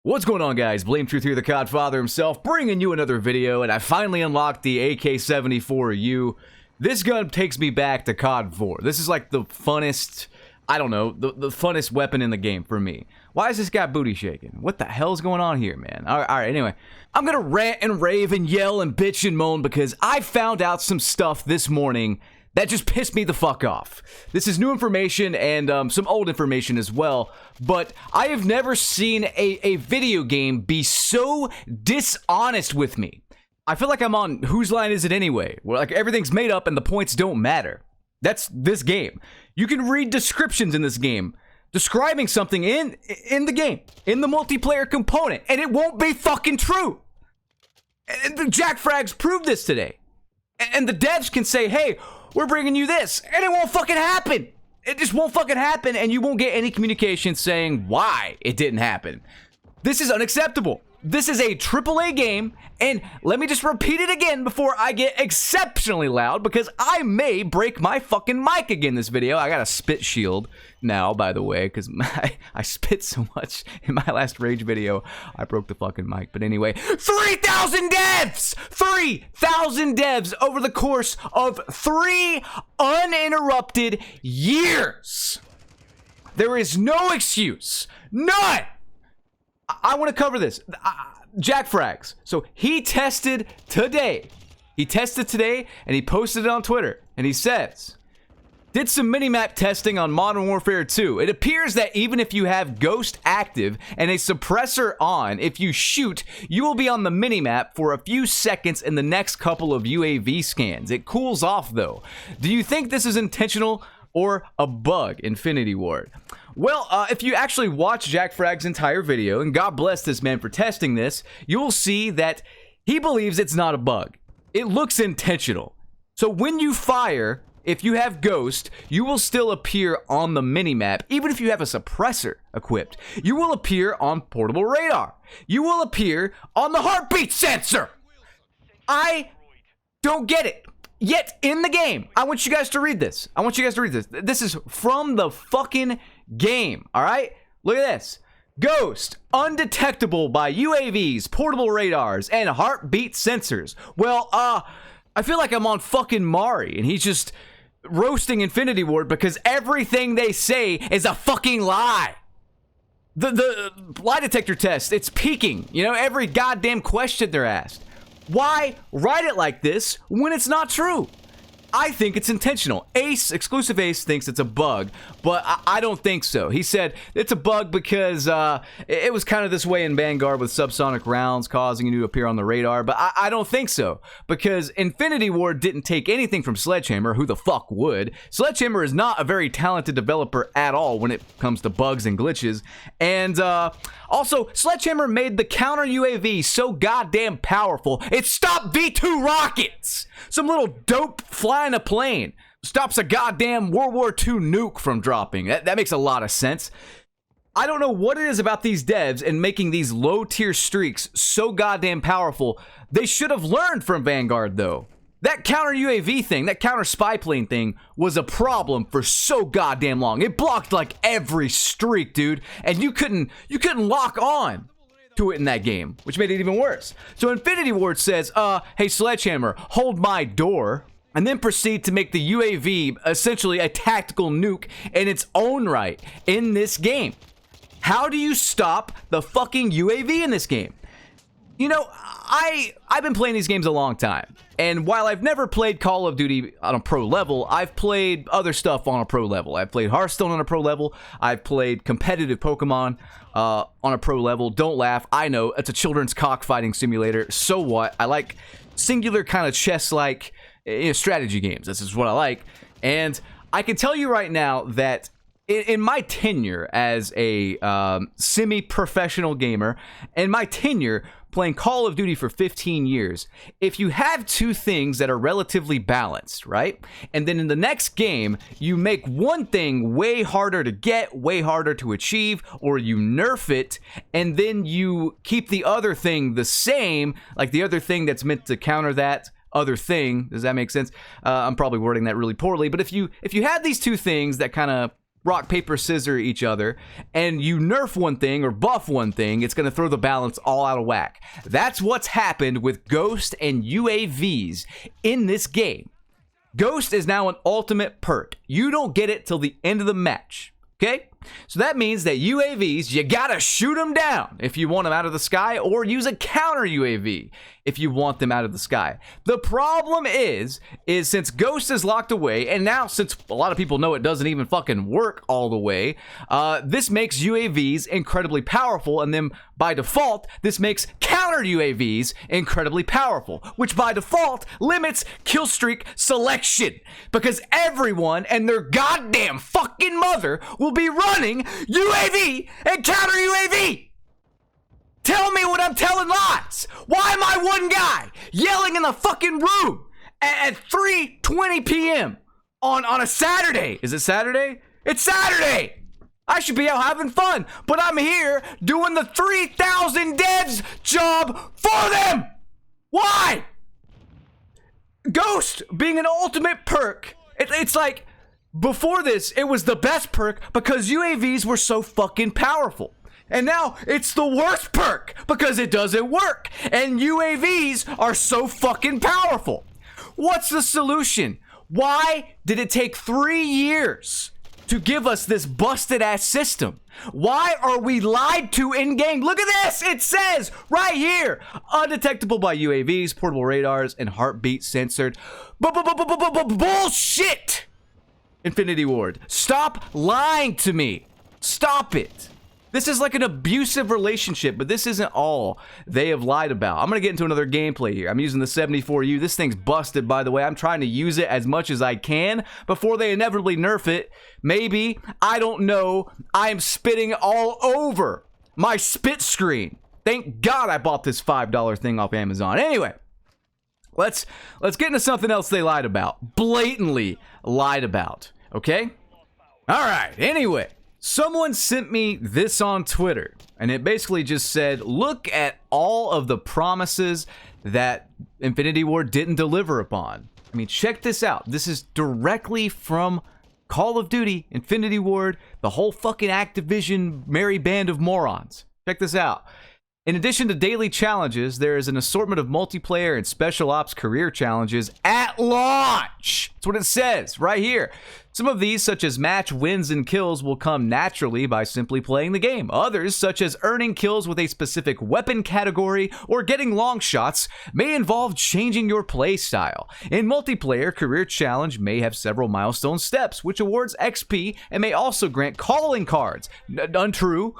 What's going on, guys? Blame Truth here, the Codfather himself, bringing you another video, and I finally unlocked the AK-74U. This gun takes me back to COD 4. This is like the funnest, I don't know, the funnest weapon in the game for me. Why is this guy booty shaking? What the hell's going on here, man? Alright, anyway. I'm gonna rant and rave and yell and bitch and moan because I found out some stuff this morning that just pissed me the fuck off. This is new information and some old information as well, but I have never seen a video game be so dishonest with me. I feel like I'm on Whose Line Is It Anyway? Where like everything's made up and the points don't matter. That's this game. You can read descriptions in this game describing something in the game, in the multiplayer component, and it won't be fucking true. And the Jack Frags proved this today. And the devs can say, hey, we're bringing you this, and it won't fucking happen. It just won't fucking happen, and you won't get any communication saying why it didn't happen. This is unacceptable. This is a AAA game, and let me just repeat it again before I get exceptionally loud, because I may break my fucking mic again this video. I got a spit shield now, by the way, because I spit so much in my last Rage video, I broke the fucking mic. But anyway, 3,000 devs! 3,000 devs over the course of 3 uninterrupted years! There is no excuse. None! I want to cover this. Jack Frags. So he tested today. He tested today and he posted it on Twitter. And he says, did some minimap testing on Modern Warfare 2. It appears that even if you have Ghost active and a suppressor on, if you shoot, you will be on the minimap for a few seconds in the next couple of UAV scans. It cools off though. Do you think this is intentional or a bug, Infinity Ward? Well, if you actually watch Jack Frag's entire video, and God bless this man for testing this, you will see that he believes it's not a bug. It looks intentional. So when you fire, if you have Ghost, you will still appear on the minimap, even if you have a suppressor equipped. You will appear on portable radar. You will appear on the heartbeat sensor. I don't get it. Yet in the game, I want you guys to read this. This is from the fucking game, all right? Look at this. Ghost, undetectable by UAVs, portable radars, and heartbeat sensors. Well, I feel like I'm on fucking Mari, and he's just roasting Infinity Ward because everything they say is a fucking lie. The lie detector test, it's peaking. You know, every goddamn question they're asked. Why write it like this when it's not true? I think it's intentional. Ace, Exclusive Ace, thinks it's a bug, but I don't think so. He said it's a bug because it was kind of this way in Vanguard with subsonic rounds causing you to appear on the radar, but I don't think so, because Infinity Ward didn't take anything from Sledgehammer. Who the fuck would? Sledgehammer is not a very talented developer at all when it comes to bugs and glitches, and also, Sledgehammer made the counter UAV so goddamn powerful, it stopped V2 rockets! Some little dope flying a plane stops a goddamn World War II nuke from dropping. That makes a lot of sense. I don't know what it is about these devs and making these low-tier streaks so goddamn powerful. They should have learned from Vanguard, though. That counter UAV thing, that counter spy plane thing, was a problem for so goddamn long. It blocked like every streak, dude, and you couldn't lock on to it in that game, which made it even worse. So Infinity Ward says, hey Sledgehammer, hold my door, and then proceed to make the UAV essentially a tactical nuke in its own right in this game. How do you stop the fucking UAV in this game? You know, I've been playing these games a long time, and while I've never played Call of Duty on a pro level, I've played other stuff on a pro level. I've played Hearthstone on a pro level. I've played competitive Pokemon on a pro level. Don't laugh. I know, it's a children's cockfighting simulator. So what? I like singular kind of chess-like strategy games. This is what I like. And I can tell you right now that in my tenure as a semi-professional gamer, and my tenure playing Call of Duty for 15 years, if you have two things that are relatively balanced, right? And then in the next game, you make one thing way harder to get, way harder to achieve, or you nerf it, and then you keep the other thing the same, like the other thing that's meant to counter that other thing. Does that make sense? I'm probably wording that really poorly, but if you have these two things that kind of rock, paper, scissors each other, and you nerf one thing or buff one thing, it's going to throw the balance all out of whack. That's what's happened with Ghost and UAVs in this game. Ghost is now an ultimate perk. You don't get it till the end of the match. Okay? So that means that UAVs, you gotta shoot them down if you want them out of the sky, or use a counter UAV if you want them out of the sky. The problem is since Ghost is locked away, and now since a lot of people know it doesn't even fucking work all the way, this makes UAVs incredibly powerful, and then by default, this makes counter UAVs incredibly powerful, which by default limits kill streak selection, because everyone and their goddamn fucking mother will be running UAV and counter UAV. Tell me when I'm telling lies. Why am I one guy yelling in the fucking room at 3:20 p.m. on a Saturday? Is it Saturday? It's Saturday. I should be out having fun, but I'm here doing the 3,000 devs job for them. Why? Ghost being an ultimate perk, it's like before this, it was the best perk because UAVs were so fucking powerful. And now it's the worst perk because it doesn't work. And UAVs are so fucking powerful. What's the solution? Why did it take 3 years to give us this busted ass system? Why are we lied to in game? Look at this. It says right here, undetectable by UAVs, portable radars, and heartbeat censored. Bullshit. Infinity Ward, stop lying to me. Stop it. This is like an abusive relationship, but this isn't all they have lied about. I'm going to get into another gameplay here. I'm using the 74U. This thing's busted, by the way. I'm trying to use it as much as I can before they inevitably nerf it. Maybe. I don't know. I am spitting all over my spit screen. Thank God I bought this $5 thing off Amazon. Anyway, let's get into something else they lied about. Blatantly lied about. Okay? All right. Anyway. Someone sent me this on Twitter, and it basically just said, look at all of the promises that Infinity Ward didn't deliver upon. I mean, check this out. This is directly from Call of Duty, Infinity Ward, the whole fucking Activision merry band of morons. Check this out. In addition to daily challenges, there is an assortment of multiplayer and special ops career challenges at launch. That's what it says right here. Some of these, such as match wins and kills, will come naturally by simply playing the game. Others, such as earning kills with a specific weapon category or getting long shots, may involve changing your play style. In multiplayer, Career Challenge may have several milestone steps, which awards XP and may also grant calling cards. Untrue.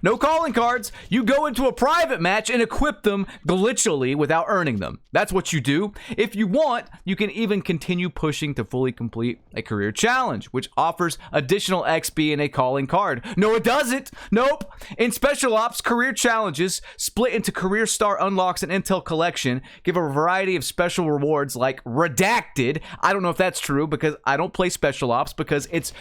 No calling cards. You go into a private match and equip them glitchily without earning them. That's what you do. If you want, you can even continue pushing to fully complete a career challenge, which offers additional XP and a calling card. No, it doesn't. Nope. In Special Ops, career challenges split into career star unlocks and intel collection give a variety of special rewards like redacted. I don't know if that's true because I don't play Special Ops because it's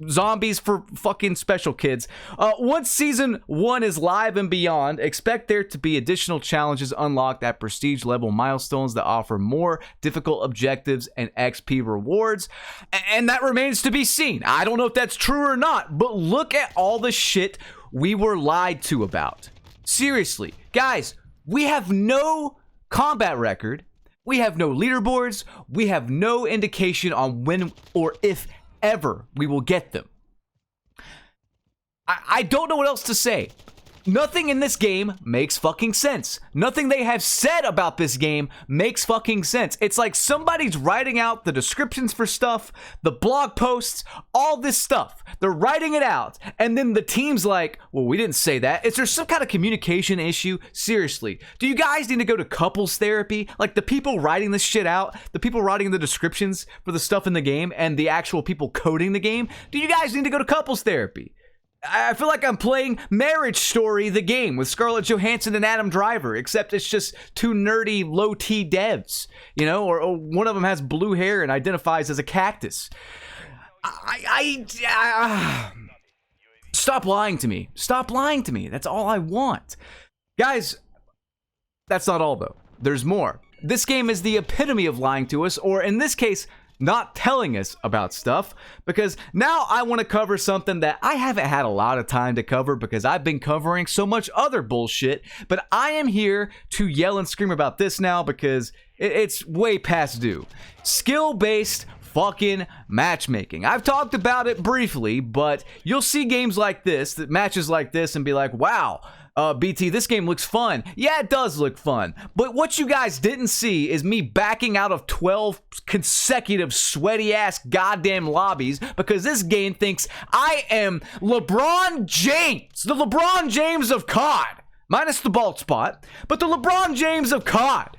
zombies for fucking special kids. Once season 1 is live and beyond, expect there to be additional challenges unlocked at prestige level milestones that offer more difficult objectives and XP rewards. And that remains to be seen. I don't know if that's true or not, but look at all the shit we were lied to about. Seriously, guys, we have no combat record. We have no leaderboards. We have no indication on when or if ever we will get them. I don't know what else to say. Nothing in this game makes fucking sense. Nothing they have said about this game makes fucking sense. It's like somebody's writing out the descriptions for stuff, the blog posts, all this stuff. They're writing it out, and then the team's like, well, we didn't say that. Is there some kind of communication issue? Seriously, do you guys need to go to couples therapy? Like the people writing this shit out, the people writing the descriptions for the stuff in the game, and the actual people coding the game, do you guys need to go to couples therapy? I feel like I'm playing Marriage Story, the game, with Scarlett Johansson and Adam Driver, except it's just two nerdy, low-T devs, you know, or one of them has blue hair and identifies as a cactus. Stop lying to me. Stop lying to me. That's all I want. Guys, that's not all, though. There's more. This game is the epitome of lying to us, or in this case, not telling us about stuff, because now I want to cover something that I haven't had a lot of time to cover because I've been covering so much other bullshit, but I am here to yell and scream about this now because it's way past due. Skill-based fucking matchmaking. I've talked about it briefly, but you'll see games like this, matches like this, and be like, wow, BT, this game looks fun. Yeah, it does look fun. But what you guys didn't see is me backing out of 12 consecutive sweaty-ass goddamn lobbies because this game thinks I am LeBron James, the LeBron James of COD. Minus the bald spot, but the LeBron James of COD.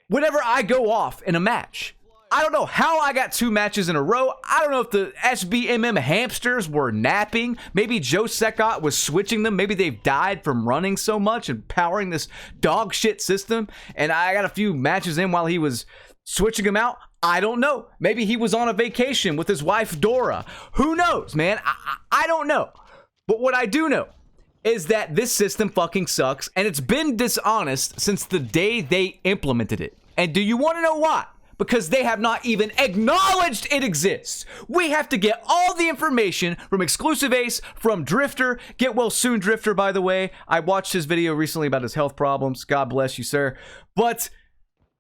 Whenever I go off in a match, I don't know how I got 2 matches in a row. I don't know if the SBMM hamsters were napping. Maybe Joe Secott was switching them. Maybe they've died from running so much and powering this dog shit system. And I got a few matches in while he was switching them out. I don't know. Maybe he was on a vacation with his wife, Dora. Who knows, man? I don't know. But what I do know is that this system fucking sucks. And it's been dishonest since the day they implemented it. And do you want to know why? Because they have not even acknowledged it exists. We have to get all the information from Exclusive Ace, from Drifter. Get well soon, Drifter, by the way. I watched his video recently about his health problems. God bless you, sir. But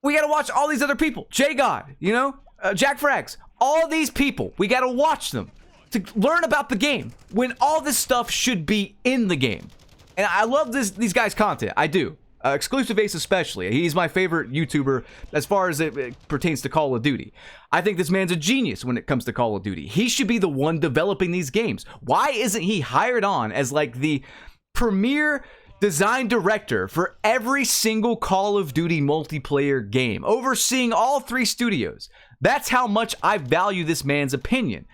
we got to watch all these other people. J-God, you know? Jack Frags. All these people. We got to watch them to learn about the game when all this stuff should be in the game. And I love these guys' content. I do. Exclusive Ace especially. He's my favorite YouTuber as far as it pertains to Call of Duty. I think this man's a genius when it comes to Call of Duty. He should be the one developing these games. Why isn't he hired on as like the premier design director for every single Call of Duty multiplayer game, overseeing all 3 studios? That's how much I value this man's opinion.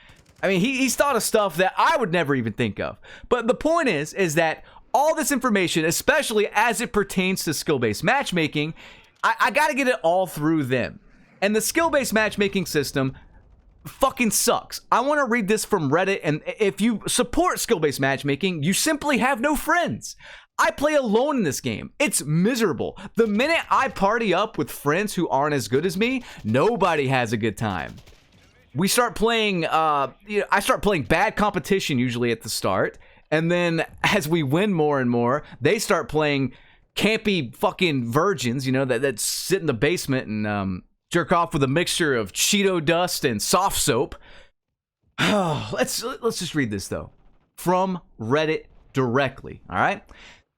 I mean, he's thought of stuff that I would never even think of. But the point is that all this information, especially as it pertains to skill-based matchmaking, I gotta get it all through them. And the skill-based matchmaking system fucking sucks. I want to read this from Reddit, and if you support skill-based matchmaking, you simply have no friends. I play alone in this game. It's miserable. The minute I party up with friends who aren't as good as me, nobody has a good time. We start playing, I start playing bad competition usually at the start. And then as we win more and more, they start playing campy fucking virgins, you know, that sit in the basement and jerk off with a mixture of Cheeto dust and soft soap. Let's just read this, though. From Reddit directly, all right?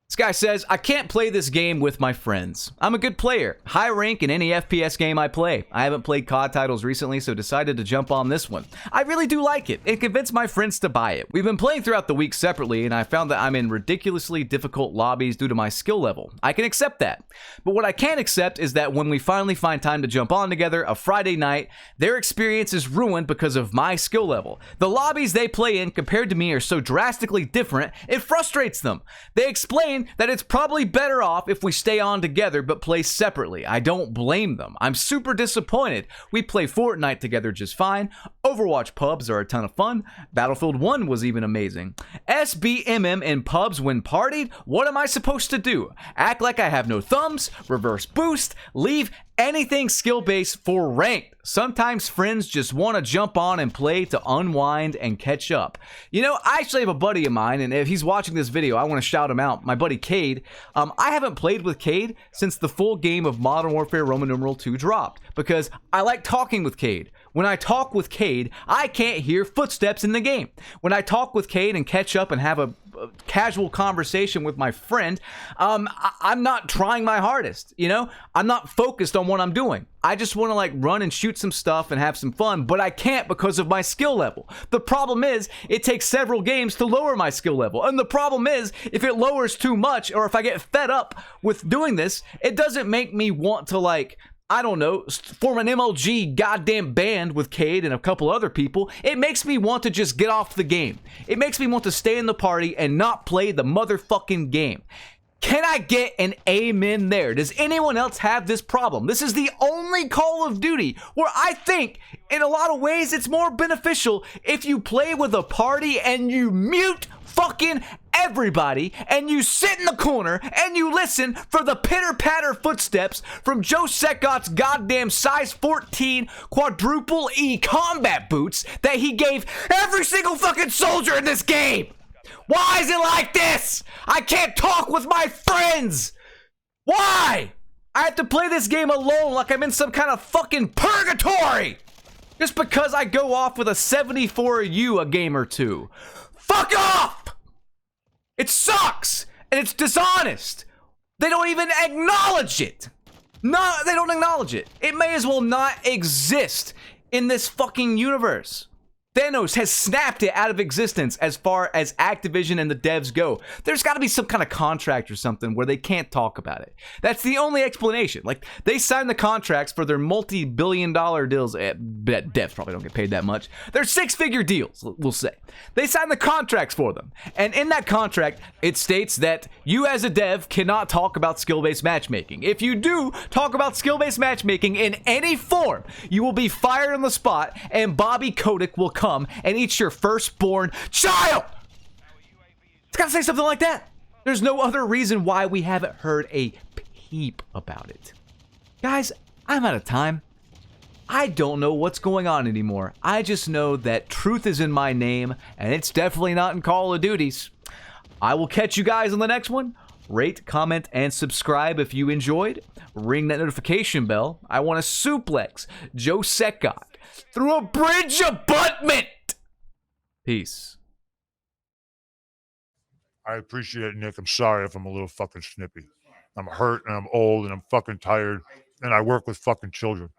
This guy says, I can't play this game with my friends. I'm a good player, high rank in any FPS game I play. I haven't played COD titles recently, so decided to jump on this one. I really do like it and convinced my friends to buy it. We've been playing throughout the week separately, and I found that I'm in ridiculously difficult lobbies due to my skill level. I can accept that. But what I can't accept is that when we finally find time to jump on together, a Friday night, their experience is ruined because of my skill level. The lobbies they play in compared to me are so drastically different, it frustrates them. They explain that it's probably better off if we stay on together but play separately. I don't blame them. I'm super disappointed. We play Fortnite together just fine. Overwatch pubs are a ton of fun. Battlefield 1 was even amazing. SBMM in pubs when partied? What am I supposed to do? Act like I have no thumbs? Reverse boost? Leave anything skill-based for ranked? Sometimes friends just want to jump on and play to unwind and catch up. You know, I actually have a buddy of mine, and if he's watching this video, I want to shout him out. My buddy Cade. I haven't played with Cade since the full game of Modern Warfare Roman numeral 2 dropped, because I like talking with Cade. When I talk with Cade, I can't hear footsteps in the game. When I talk with Cade and catch up and have a casual conversation with my friend, I'm not trying my hardest, you know? I'm not focused on what I'm doing. I just want to like run and shoot some stuff and have some fun, but I can't because of my skill level. The problem is it takes several games to lower my skill level. And the problem is if it lowers too much, or if I get fed up with doing this, it doesn't make me want to like, I don't know, form an MLG goddamn band with Cade and a couple other people. It makes me want to just get off the game. It makes me want to stay in the party and not play the motherfucking game. Can I get an amen there? Does anyone else have this problem? This is the only Call of Duty where I think, in a lot of ways, it's more beneficial if you play with a party and you mute fucking everybody, and you sit in the corner and you listen for the pitter-patter footsteps from Joe Secot's goddamn size 14 quadruple E combat boots that he gave every single fucking soldier in this game. Why is it like this? I can't talk with my friends. Why? I have to play this game alone like I'm in some kind of fucking purgatory. Just because I go off with a 74U a game or two. Fuck off! It sucks! And it's dishonest! They don't even acknowledge it! No, they don't acknowledge it. It may as well not exist in this fucking universe. Thanos has snapped it out of existence as far as Activision and the devs go. There's got to be some kind of contract or something where they can't talk about it. That's the only explanation. Like, they signed the contracts for their multi-billion-dollar deals. Devs probably don't get paid that much. They're six-figure deals, we'll say. They signed the contracts for them. And in that contract, it states that you as a dev cannot talk about skill-based matchmaking. If you do talk about skill-based matchmaking in any form, you will be fired on the spot, and Bobby Kotick will come and eat your firstborn child. It's gotta say something like that. There's no other reason why we haven't heard a peep about it. Guys, I'm out of time. I don't know what's going on anymore. I just know that truth is in my name, and it's definitely not in Call of Duty's. I will catch you guys on the next one. Rate, comment, and subscribe if you enjoyed. Ring that notification bell. I want to suplex Joe Secot through a bridge abutment. Peace. I appreciate it, Nick. I'm sorry if I'm a little fucking snippy. I'm hurt and I'm old and I'm fucking tired and I work with fucking children.